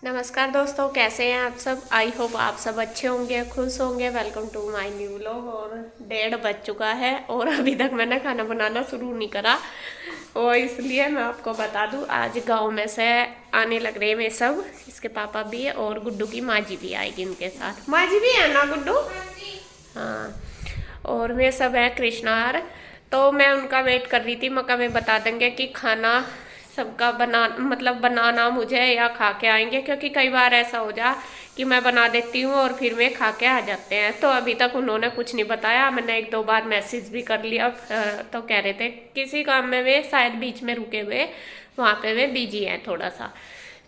नमस्कार दोस्तों, कैसे हैं आप सब। आई होप आप सब अच्छे होंगे, खुश होंगे। Welcome to my new vlog. और 1:30 बज चुका है और अभी तक मैंने खाना बनाना शुरू नहीं करा। और इसलिए मैं आपको बता दूं, आज गांव में से आने लग रहे हैं वे सब। इसके पापा भी है और गुड्डू की माँ जी भी आएगी इनके साथ। माँ जी भी है ना गुड्डू? हाँ। और वे सब है कृष्णार। तो मैं उनका वेट कर रही थी। मक्का में बता देंगे कि खाना सबका बनाना मुझे या खा के आएंगे, क्योंकि कई बार ऐसा हो जा कि मैं बना देती हूँ और फिर वे खा के आ जाते हैं। तो अभी तक उन्होंने कुछ नहीं बताया। मैंने 1-2 बार मैसेज भी कर लिया। तो कह रहे थे किसी काम में वे शायद बीच में रुके हुए, वहाँ पे वे बिजी हैं थोड़ा सा।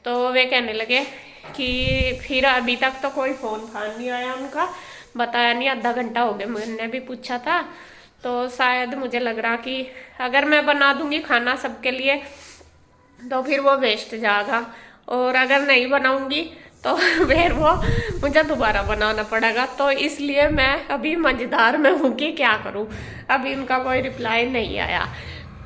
तो वे कहने लगे कि फिर अभी तक तो कोई फ़ोन फान नहीं आया उनका, बताया नहीं। आधा घंटा हो गया, मैंने भी पूछा था। तो शायद मुझे लग रहा कि अगर मैं बना दूंगी खाना सबके लिए तो फिर वो वेस्ट जाएगा, और अगर नहीं बनाऊंगी तो फिर वो मुझे दोबारा बनाना पड़ेगा। तो इसलिए मैं अभी मजेदार में हूँ कि क्या करूँ। अभी उनका कोई रिप्लाई नहीं आया।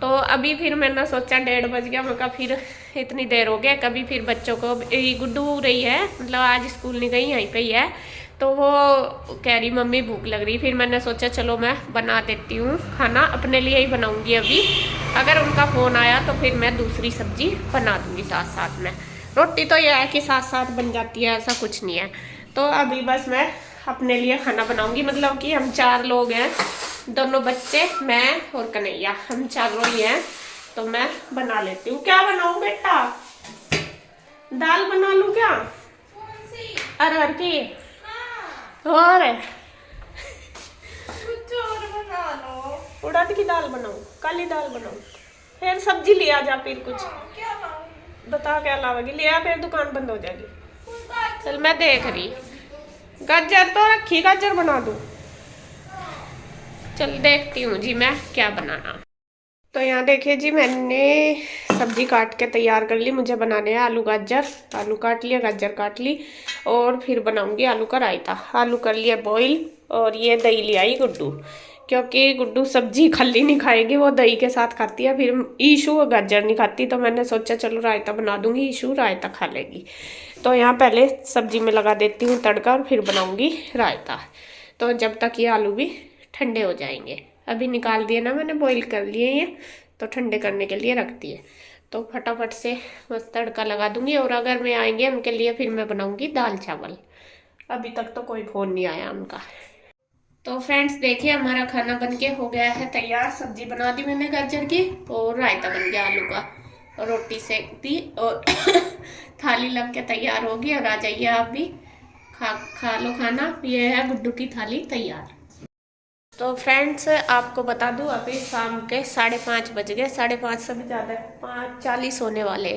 तो अभी फिर मैंने सोचा 1:30 बज गया, मैं कहा फिर इतनी देर हो गया। कभी फिर बच्चों को गुड्डू रही है, मतलब आज स्कूल नहीं गई, यहीं पे ही है। तो वो कह रही मम्मी भूख लग रही। फिर मैंने सोचा चलो मैं बना देती हूँ खाना, अपने लिए ही बनाऊंगी अभी। अगर उनका फ़ोन आया तो फिर मैं दूसरी सब्जी बना दूंगी साथ साथ में। रोटी तो यह है कि साथ साथ बन जाती है, ऐसा कुछ नहीं है। तो अभी बस मैं अपने लिए खाना बनाऊंगी। मतलब कि हम 4 लोग हैं, दोनों बच्चे, मैं और कन्हैया, हम चारों ही हैं। तो मैं बना लेती हूँ। क्या बनाऊँ बेटा? दाल बना लूँ क्या? अरहर की? और कुछ और बना लो। उड़द की दाल बनाऊँ, काली दाल बनाऊँ? फिर सब्जी ले आ जा। फिर कुछ क्या लाऊं? बता क्या लावेगी, ले आ, फिर दुकान बंद हो जाएगी। चल मैं देख रही। गाजर तो रखी, गाजर बना दूँ? चल देखती हूँ जी मैं क्या बनाना। तो यहाँ देखिए जी, मैंने सब्जी काट के तैयार कर ली। मुझे बनाने हैं आलू गाजर। आलू काट लिया, गाजर काट ली, और फिर बनाऊंगी आलू का रायता। आलू कर लिया बॉईल, और ये दही ले आई गुड्डू, क्योंकि गुड्डू सब्जी खल्ली नहीं खाएगी, वो दही के साथ खाती है। फिर ईशू गाजर नहीं खाती, तो मैंने सोचा चलो रायता बना दूंगी, ईशू रायता खा लेगी। तो यहाँ पहले सब्जी में लगा देती हूँ तड़का, और फिर बनाऊंगी रायता। तो जब तक ये आलू भी ठंडे हो जाएंगे। अभी निकाल दिए ना मैंने, बॉईल कर लिए ये, तो ठंडे करने के लिए रख दिए। तो फटाफट से बस तड़का लगा दूंगी, और अगर मैं आएंगे उनके लिए फिर मैं बनाऊंगी दाल चावल। अभी तक तो कोई फ़ोन नहीं आया उनका। तो फ्रेंड्स देखिए, हमारा खाना बनके हो गया है तैयार। सब्जी बना दी मैंने गाजर की, और रायता बन गया आलू का, और रोटी सेक दी, और थाली लग के तैयार होगी। और आ जाइए आप भी, खा लो खाना। ये है गुड्डू की थाली तैयार। तो फ्रेंड्स आपको बता दूं, अभी शाम के 5:30 बज गए। 5:30 से भी ज़्यादा, 5:40 होने वाले,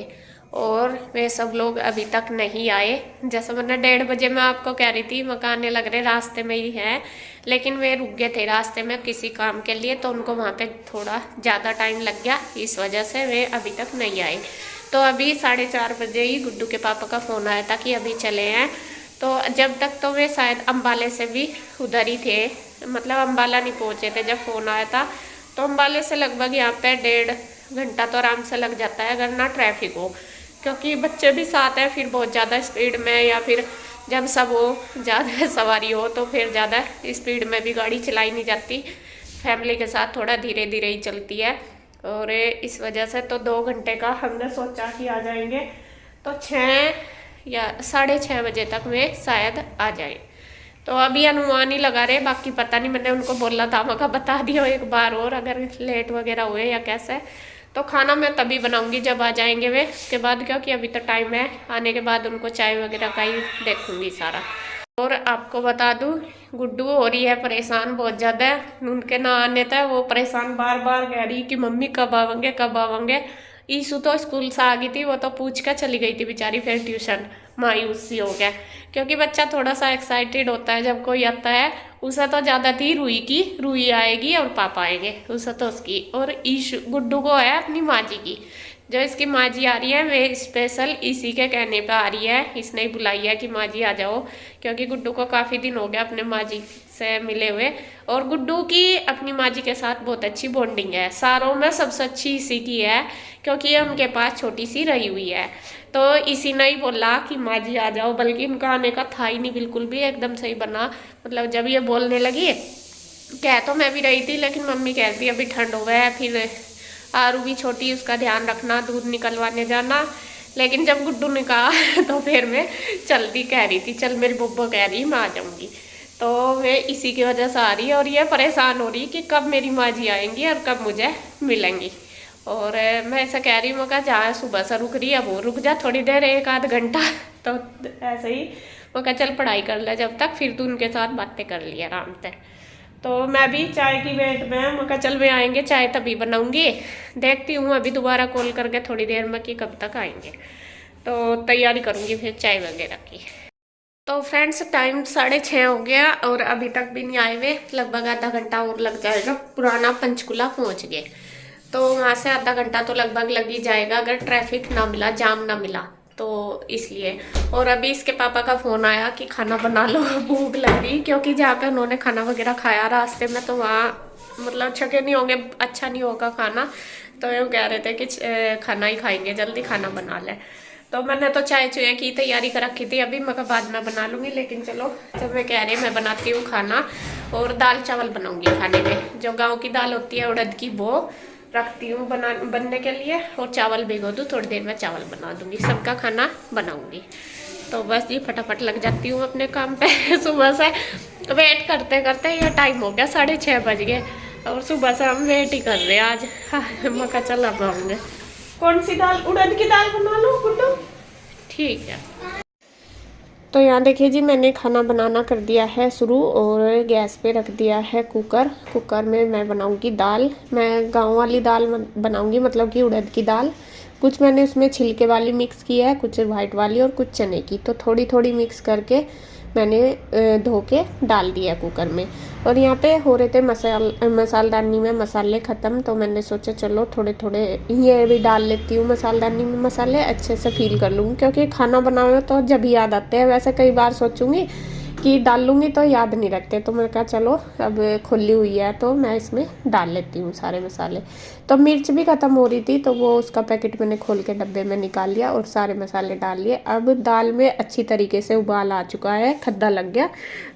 और वे सब लोग अभी तक नहीं आए। जैसे मैंने 1:30 बजे मैं आपको कह रही थी, मकाने लग रहे रास्ते में ही है, लेकिन वे रुक गए थे रास्ते में किसी काम के लिए। तो उनको वहाँ पे थोड़ा ज़्यादा टाइम लग गया, इस वजह से वे अभी तक नहीं आए। तो अभी 4:30 बजे ही गुड्डू के पापा का फ़ोन आया था कि अभी चले हैं। तो जब तक तो वे शायद अम्बाले से भी उधर ही थे, मतलब अम्बाला नहीं पहुँचे थे जब फ़ोन आया था। तो अम्बाले से लगभग यहाँ पे 1.5 घंटा तो आराम से लग जाता है, अगर ना ट्रैफिक हो, क्योंकि बच्चे भी साथ हैं। फिर बहुत ज़्यादा स्पीड में, या फिर जब सब हो, ज़्यादा सवारी हो, तो फिर ज़्यादा स्पीड में भी गाड़ी चलाई नहीं जाती। फैमिली के साथ थोड़ा धीरे धीरे ही चलती है, और इस वजह से तो 2 घंटे का हमने सोचा कि आ जाएंगे। तो 6 या 6:30 बजे तक वे शायद आ जाए। तो अभी अनुमान ही लगा रहे, बाकी पता नहीं। मैंने उनको बोला था, मैं कहा बता दियो एक बार और, अगर लेट वगैरह हुए या कैसे। तो खाना मैं तभी बनाऊंगी जब आ जाएंगे वे, उसके बाद, क्योंकि अभी तो टाइम है। आने के बाद उनको चाय वगैरह का ही देखूंगी सारा। और आपको बता दूं, गुड्डू हो रही है परेशान बहुत ज़्यादा। उनके ना आने तक वो परेशान, बार बार कह रही कि मम्मी कब आवेंगे कब आवेंगे। ईशु तो स्कूल से आ गई थी, वो तो पूछ कर चली गई थी बेचारी, फिर ट्यूशन। मायूस सी हो गया, क्योंकि बच्चा थोड़ा सा एक्साइटेड होता है जब कोई आता है। उसे तो ज़्यादा थी रूही की, रूही आएगी और पापा आएंगे, उसे तो उसकी। और ईशु गुड्डू को है अपनी माँ जी की। जो इसकी माँ जी आ रही है, वे स्पेशल इसी के कहने पे आ रही है। इसने ही बुलाई है कि माँ जी आ जाओ, क्योंकि गुड्डू को काफ़ी दिन हो गया अपने माँ जी से मिले हुए। और गुड्डू की अपनी माँ जी के साथ बहुत अच्छी बॉन्डिंग है, सारों में सबसे अच्छी इसी की है, क्योंकि ये उनके पास छोटी सी रही हुई है। तो तो इसी ने ही बोला कि माँ जी आ जाओ, बल्कि उनका आने का था ही नहीं बिल्कुल भी, एकदम सही बना। मतलब जब ये बोलने लगी, कह तो मैं भी रही थी, लेकिन मम्मी कहती अभी ठंड हो गया है, फिर आरू भी छोटी, उसका ध्यान रखना, दूध निकलवाने जाना। लेकिन जब गुड्डू ने कहा तो फिर मैं जल्दी कह रही थी, चल मेरी बुब्बो कह रही मैं आ जाऊँगी। तो मैं इसी की वजह से आ रही है, और ये परेशान हो रही कि कब मेरी माँ जी आएंगी और कब मुझे मिलेंगी। और मैं ऐसा कह रही हूँ, मैं कहा जहाँ सुबह से रुक रही है वो रुक जा थोड़ी देर, 1-आध घंटा। तो ऐसे ही मैं कहा चल पढ़ाई कर ले जब तक, फिर तू उनके साथ बातें कर लिया आराम से। तो मैं भी चाय की वेट में, मैं कहा चल वे आएंगे चाय तभी बनाऊंगी। देखती हूँ अभी दोबारा कॉल करके थोड़ी देर में कि कब तक आएंगे, तो तैयारी करूँगी फिर चाय वगैरह की। तो फ्रेंड्स टाइम 6:30 हो गया और अभी तक भी नहीं आए हुए, लगभग आधा घंटा और लग जाएगा। पुराना पंचकुला पहुँच गए, तो वहाँ से आधा घंटा तो लगभग लग ही जाएगा, अगर ट्रैफिक ना मिला, जाम ना मिला तो इसलिए। और अभी इसके पापा का फ़ोन आया कि खाना बना लो, भूख लग रही, क्योंकि जहाँ पे उन्होंने खाना वगैरह खाया रास्ते में, तो वहाँ मतलब छके नहीं होंगे, अच्छा नहीं होगा खाना। तो वो कह रहे थे कि खाना ही खाएंगे, जल्दी खाना बना ले। तो मैंने तो चाय चुए की तैयारी कर रखी थी, अभी मैं बाद में बना लूँगी। लेकिन चलो, जब मैं कह रही मैं बनाती हूँ खाना, और दाल चावल बनाऊँगी खाने में। जो गाँव की दाल होती है उड़द की, वो रखती हूँ बनने के लिए, और चावल भिगो दूँ, थोड़ी देर में चावल बना दूँगी, सबका खाना बनाऊँगी। तो बस ये फटाफट लग जाती हूँ अपने काम पे। सुबह से वेट करते करते ये टाइम हो गया, 6:30 बज गए, और सुबह से हम वेट ही कर रहे हैं आज। मैं कहा चल अब आऊँगे। कौन सी दाल? उड़द की दाल बना लो गुड्डू, ठीक है। तो यहाँ देखिए जी, मैंने खाना बनाना कर दिया है शुरू, और गैस पे रख दिया है कुकर। कुकर में मैं बनाऊंगी दाल। मैं गांव वाली दाल बनाऊंगी, मतलब कि उड़द की दाल। कुछ मैंने उसमें छिलके वाली मिक्स की है, कुछ वाइट वाली और कुछ चने की। तो थोड़ी थोड़ी मिक्स करके मैंने धो के डाल दिया कुकर में। और यहाँ पे हो रहे थे मसालदानी में मसाले ख़त्म, तो मैंने सोचा चलो थोड़े थोड़े ये भी डाल लेती हूँ मसालदानी में मसाले, अच्छे से फील कर लूँगी, क्योंकि खाना बनाओ तो जब याद आते हैं। वैसे कई बार सोचूंगी कि डाल लूँगी तो याद नहीं रखते, तो मैंने कहा चलो अब खुली हुई है तो मैं इसमें डाल लेती हूँ सारे मसाले। तो मिर्च भी ख़त्म हो रही थी, तो वो उसका पैकेट मैंने खोल के डब्बे में निकाल लिया और सारे मसाले डाल लिए। अब दाल में अच्छी तरीके से उबाल आ चुका है, खद्दा लग गया,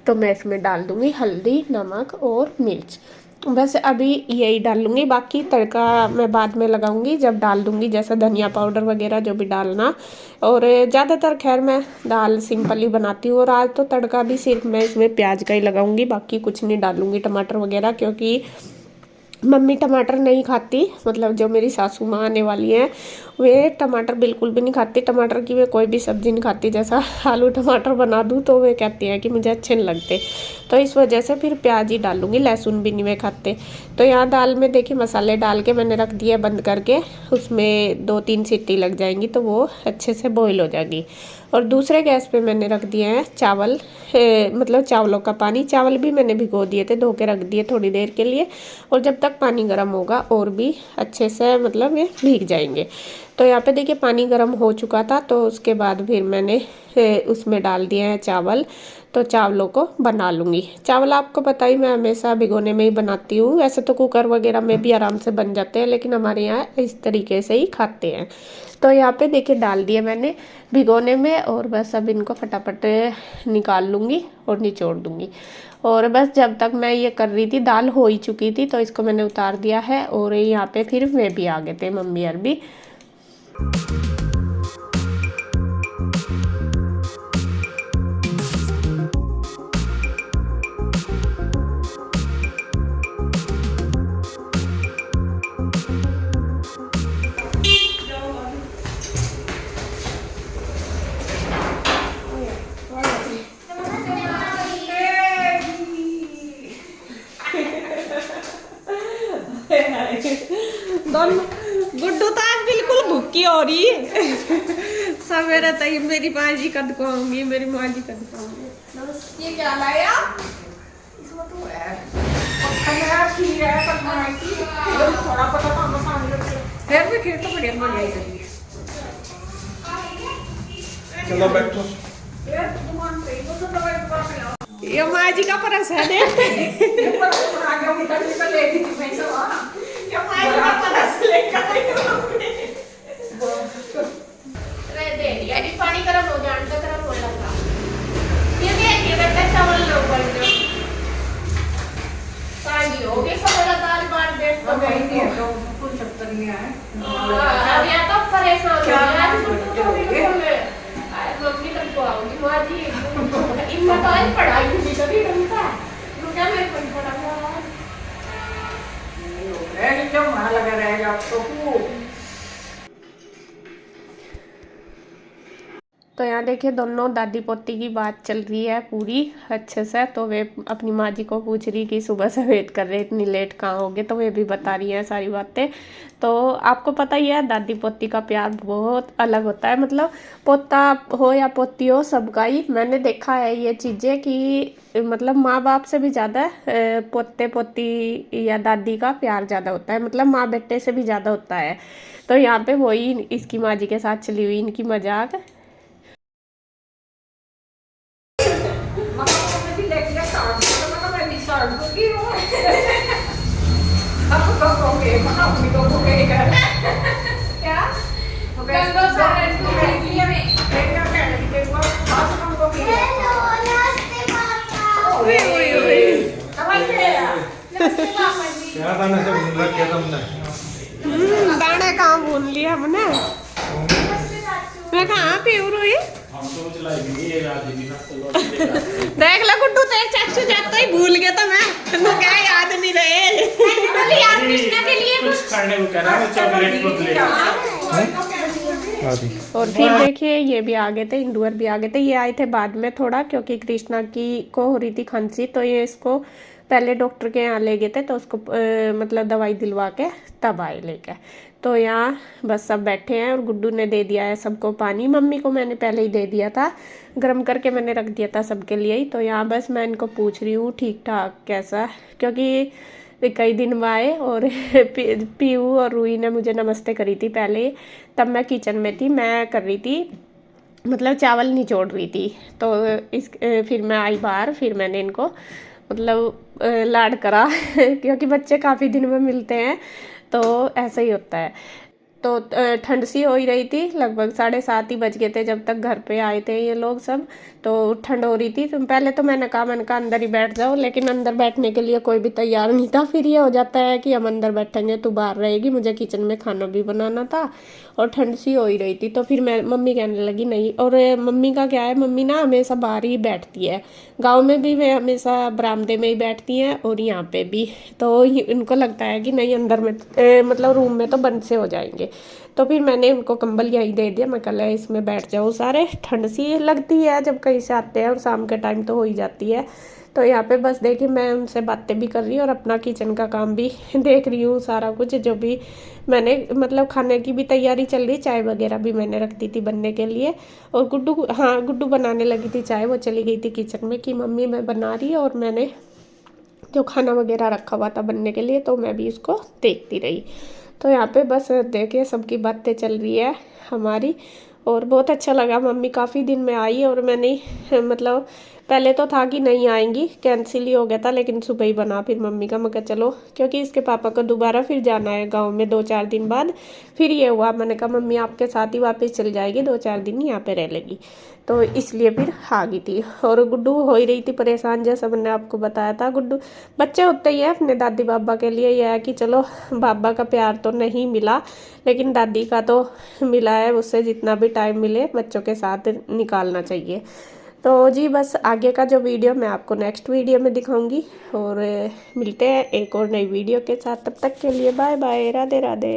तो मैं इसमें डाल दूँगी हल्दी, नमक और मिर्च। बस अभी यही डाल लूँगी, बाकी तड़का मैं बाद में लगाऊंगी जब डाल दूँगी, जैसा धनिया पाउडर वगैरह जो भी डालना। और ज़्यादातर खैर मैं दाल सिंपल ही बनाती हूँ, और आज तो तड़का भी सिर्फ मैं इसमें प्याज का ही लगाऊंगी, बाकी कुछ नहीं डालूंगी टमाटर वगैरह, क्योंकि मम्मी टमाटर नहीं खाती। मतलब जो मेरी सासू माँ आने वाली हैं, वे टमाटर बिल्कुल भी नहीं खाती। टमाटर की वे कोई भी सब्ज़ी नहीं खाती, जैसा आलू टमाटर बना दूँ तो वे कहती हैं कि मुझे अच्छे नहीं लगते। तो इस वजह से फिर प्याज ही डालूंगी, लहसुन भी नहीं वे खाते। तो यहाँ दाल में देखिए मसाले डाल के मैंने रख दिया बंद करके, उसमें 2-3 सीटी लग जाएंगी तो वो अच्छे से बॉईल हो जाएगी। और दूसरे गैस पे मैंने रख दिए हैं चावल, मतलब चावलों का पानी। चावल भी मैंने भिगो दिए थे, धो के रख दिए थोड़ी देर के लिए, और जब तक पानी गर्म होगा और भी अच्छे से मतलब ये भीग जाएंगे। तो यहाँ पे देखिए पानी गर्म हो चुका था, तो उसके बाद फिर मैंने उसमें डाल दिए हैं चावल। तो चावलों को बना लूँगी। चावल आपको पता ही मैं हमेशा भिगोने में ही बनाती हूँ, वैसे तो कुकर वगैरह में भी आराम से बन जाते हैं, लेकिन हमारे यहाँ इस तरीके से ही खाते हैं। तो यहाँ पे देखिए डाल दिए मैंने भिगोने में, और बस अब इनको फटाफट निकाल लूँगी और निचोड़ दूँगी। और बस जब तक मैं ये कर रही थी दाल हो ही चुकी थी, तो इसको मैंने उतार दिया है। और यहाँ पे फिर वे भी आ गए थे, मम्मी और भी। दोनों गुड्डू तो आज बिल्कुल भूखी हो रही है। सवेरे तक मेरी माँ जी कद को आऊंगी, मेरी माँ जी कद को आऊंगी। ये क्या लाया? इसमें तो है खीर है, कटहल की, थोड़ा पता था मसाले फिर भी खीर तो बढ़िया बन जाएगी। चलो बैठो। ये माँ जी का प्रसाद है। मैं तो आज पढ़ाई भी करी ढंगा रुका मेरे को पढ़ा जो वहाँ लगा रहेगा आपको खूब। तो यहाँ देखिए दोनों दादी पोती की बात चल रही है पूरी अच्छे से। तो वे अपनी माँ जी को पूछ रही कि सुबह से वेट कर रहे इतनी लेट कहाँ हो गए, तो वे भी बता रही हैं सारी बातें। तो आपको पता ही है दादी पोती का प्यार बहुत अलग होता है, मतलब पोता हो या पोती हो सबका ही मैंने देखा है ये चीज़ें कि मतलब माँ बाप से भी ज़्यादा पोते पोती या दादी का प्यार ज़्यादा होता है, मतलब माँ बेटे से भी ज़्यादा होता है। तो यहाँ पे वही इसकी माँ जी के साथ चली हुई इनकी मजाक। क्या था ना, सब भूल रखा तुमने। दाने कहाँ भून लिया हमने, मैं कहाँ पीऊ रही देख लो गुड्डू तेरे चाचू जाता ही भूल गया था मैं तो क्या याद नहीं रहे के लिए कुछ खाने को कह रहा है, चॉकलेट ले। और फिर देखिए ये भी आ गए थे, इंदुअर भी आ गए थे। ये आए थे बाद में थोड़ा क्योंकि कृष्णा की को हो रही थी खांसी, तो ये इसको पहले डॉक्टर के यहाँ ले गए थे तो उसको मतलब दवाई दिलवा के तब आए लेके। तो यहाँ बस सब बैठे हैं और गुड्डू ने दे दिया है सबको पानी। मम्मी को मैंने पहले ही दे दिया था, गर्म करके मैंने रख दिया था सबके लिए ही। तो यहाँ बस मैं इनको पूछ रही हूँ ठीक ठाक कैसा, क्योंकि कई दिन में आए और पीयू और रूही ने मुझे नमस्ते करी थी पहले, तब मैं किचन में थी, मैं कर रही थी मतलब चावल निचोड़ रही थी। तो इस फिर मैं आई बाहर, फिर मैंने इनको मतलब लाड करा क्योंकि बच्चे काफ़ी दिन में मिलते हैं तो ऐसा ही होता है। तो ठंड सी हो ही रही थी, लगभग 7:30 ही बज गए थे जब तक घर पे आए थे ये लोग सब। तो ठंड हो रही थी, तो पहले तो मैंने कहा अंदर ही बैठ जाओ, लेकिन अंदर बैठने के लिए कोई भी तैयार नहीं था। फिर ये हो जाता है कि हम अंदर बैठेंगे तू बाहर रहेगी, मुझे किचन में खाना भी बनाना था और ठंड सी हो ही रही थी। तो फिर मैं मम्मी कहने लगी नहीं, और मम्मी का क्या है, मम्मी ना हमेशा बाहर ही बैठती है, गाँव में भी वे हमेशा बरामदे में ही बैठती हैं और यहाँ पे भी। तो इनको लगता है कि नहीं अंदर में मतलब रूम में तो बंद से हो जाएंगे। तो फिर मैंने उनको कंबल यहीं दे दिया, मैं कल इसमें बैठ जाओ सारे, ठंड सी लगती है जब कहीं से आते हैं और शाम के टाइम तो हो ही जाती है। तो यहाँ पे बस देखिए मैं उनसे बातें भी कर रही हूँ और अपना किचन का काम भी देख रही हूँ, सारा कुछ जो भी मैंने मतलब खाने की भी तैयारी चल रही, चाय वगैरह भी मैंने रख दी थी बनने के लिए। और गुड्डू बनाने लगी थी चाय, वो चली गई थी किचन में कि मम्मी मैं बना रही, और मैंने जो खाना वगैरह रखा हुआ था बनने के लिए तो मैं भी इसको देखती रही। तो यहाँ पे बस देखिए सबकी बातें चल रही है हमारी, और बहुत अच्छा लगा। मम्मी काफ़ी दिन में आई और मैंने मतलब पहले तो था कि नहीं आएंगी, कैंसिल ही हो गया था, लेकिन सुबह ही बना फिर मम्मी का। मैं कहा चलो, क्योंकि इसके पापा को दोबारा फिर जाना है गांव में 2-4 दिन बाद। फिर ये हुआ, मैंने कहा मम्मी आपके साथ ही वापस चल जाएगी, 2-4 दिन यहाँ पे रह लेगी, तो इसलिए फिर आ गई थी। और गुड्डू हो ही रही थी परेशान, जैसा मैंने आपको बताया था। गुड्डू बच्चे होते ही है अपने दादी बाबा के लिए, यह है कि चलो बाबा का प्यार तो नहीं मिला लेकिन दादी का तो मिला है, उससे जितना भी टाइम मिले बच्चों के साथ निकालना चाहिए। तो जी बस आगे का जो वीडियो मैं आपको नेक्स्ट वीडियो में दिखाऊंगी, और मिलते हैं एक और नई वीडियो के साथ। तब तक के लिए बाय बाय, राधे राधे।